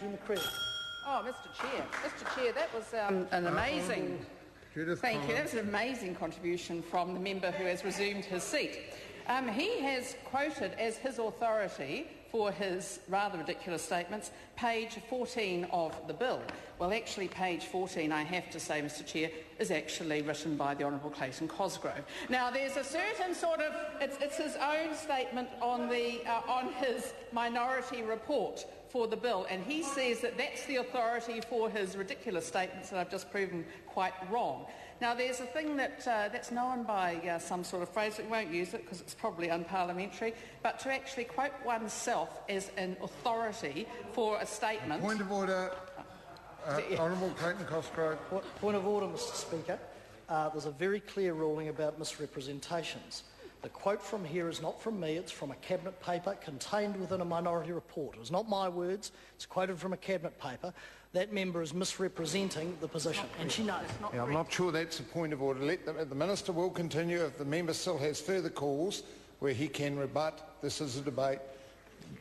the credit. Oh, Mr. Chair, that was an amazing. Thank you. That was an amazing contribution from the member who has resumed his seat. He has quoted as his authority for his rather ridiculous statements page 14 of the bill. Well, actually, page 14, I have to say, Mr. Chair, is actually written by the Honourable Clayton Cosgrove. Now, there's a certain sort of it's his own statement on his minority report for the bill, and he says that that's the authority for his ridiculous statements that I've just proven quite wrong. Now, there's a thing that's known by some sort of phrase. We won't use it because it's probably unparliamentary, but to actually quote oneself as an authority for a statement. Point of order, Honourable Clayton Cosgrove. Point of order, Mr. Speaker. There's a very clear ruling about misrepresentations. The quote from here is not from me, it's from a cabinet paper contained within a minority report. It's not my words, it's quoted from a cabinet paper. That member is misrepresenting the position, and she knows. I'm not sure that's a point of order. The Minister will continue if the member still has further calls where he can rebut. This is a debate.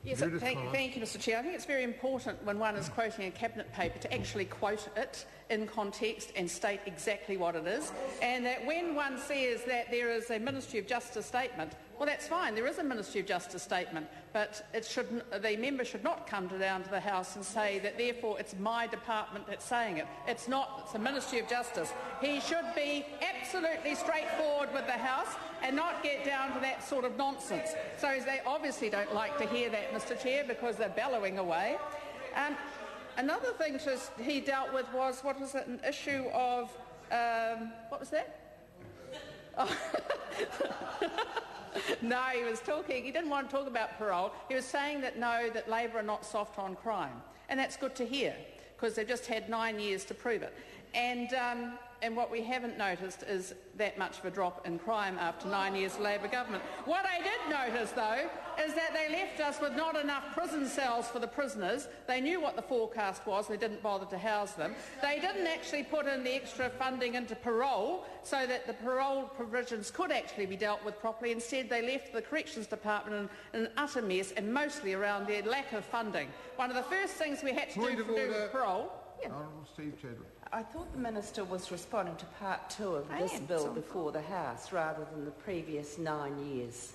Yes, thank you, Mr. Chair. I think it's very important when one is quoting a cabinet paper to actually quote it in context and state exactly what it is, and that when one says that there is a Ministry of Justice statement, well, that's fine. There is a Ministry of Justice statement, but the member should not come down to the House and say that therefore it's my department that's saying it. It's not. It's the Ministry of Justice. He should be absolutely straightforward with the House and not get down to that sort of nonsense. So they obviously don't like to hear that, Mr. Chair, because they're bellowing away. Another thing he dealt with was, an issue of, what was that? Oh. No, he didn't want to talk about parole. He was saying that that Labor are not soft on crime. And that's good to hear, because they've just had 9 years to prove it. And what we haven't noticed is that much of a drop in crime after 9 years of Labor government. What I did notice, though, is that they left us with not enough prison cells for the prisoners. They knew what the forecast was. They didn't bother to house them. They didn't actually put in the extra funding into parole so that the parole provisions could actually be dealt with properly. Instead, they left the Corrections Department in an utter mess, and mostly around their lack of funding. One of the first things we had to do with parole... Yeah. Honourable Steve Chadwick. I thought the Minister was responding to part 2 of this bill before the House rather than the previous 9 years.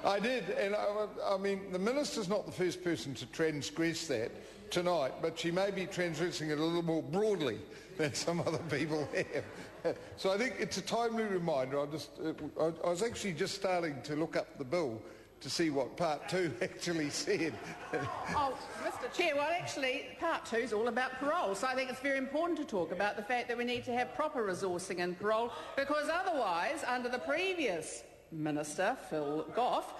I did, and I mean, the Minister's not the first person to transgress that tonight, but she may be transgressing it a little more broadly than some other people have. So I think it's a timely reminder. I was actually just starting to look up the bill to see what Part 2 actually said. Oh, Mr. Chair, well, actually, Part 2 is all about parole, so I think it's very important to talk about the fact that we need to have proper resourcing in parole, because otherwise, under the previous Minister, Phil Goff,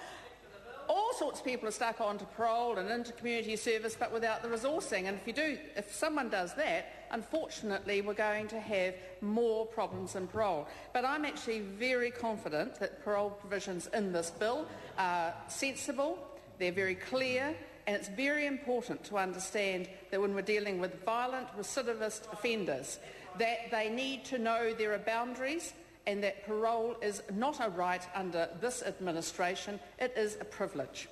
all sorts of people are stuck onto parole and into community service but without the resourcing. And if someone does that, unfortunately we're going to have more problems in parole. But I'm actually very confident that parole provisions in this bill are sensible, they're very clear, and it's very important to understand that when we're dealing with violent recidivist offenders, that they need to know there are boundaries, and that parole is not a right under this administration, it is a privilege.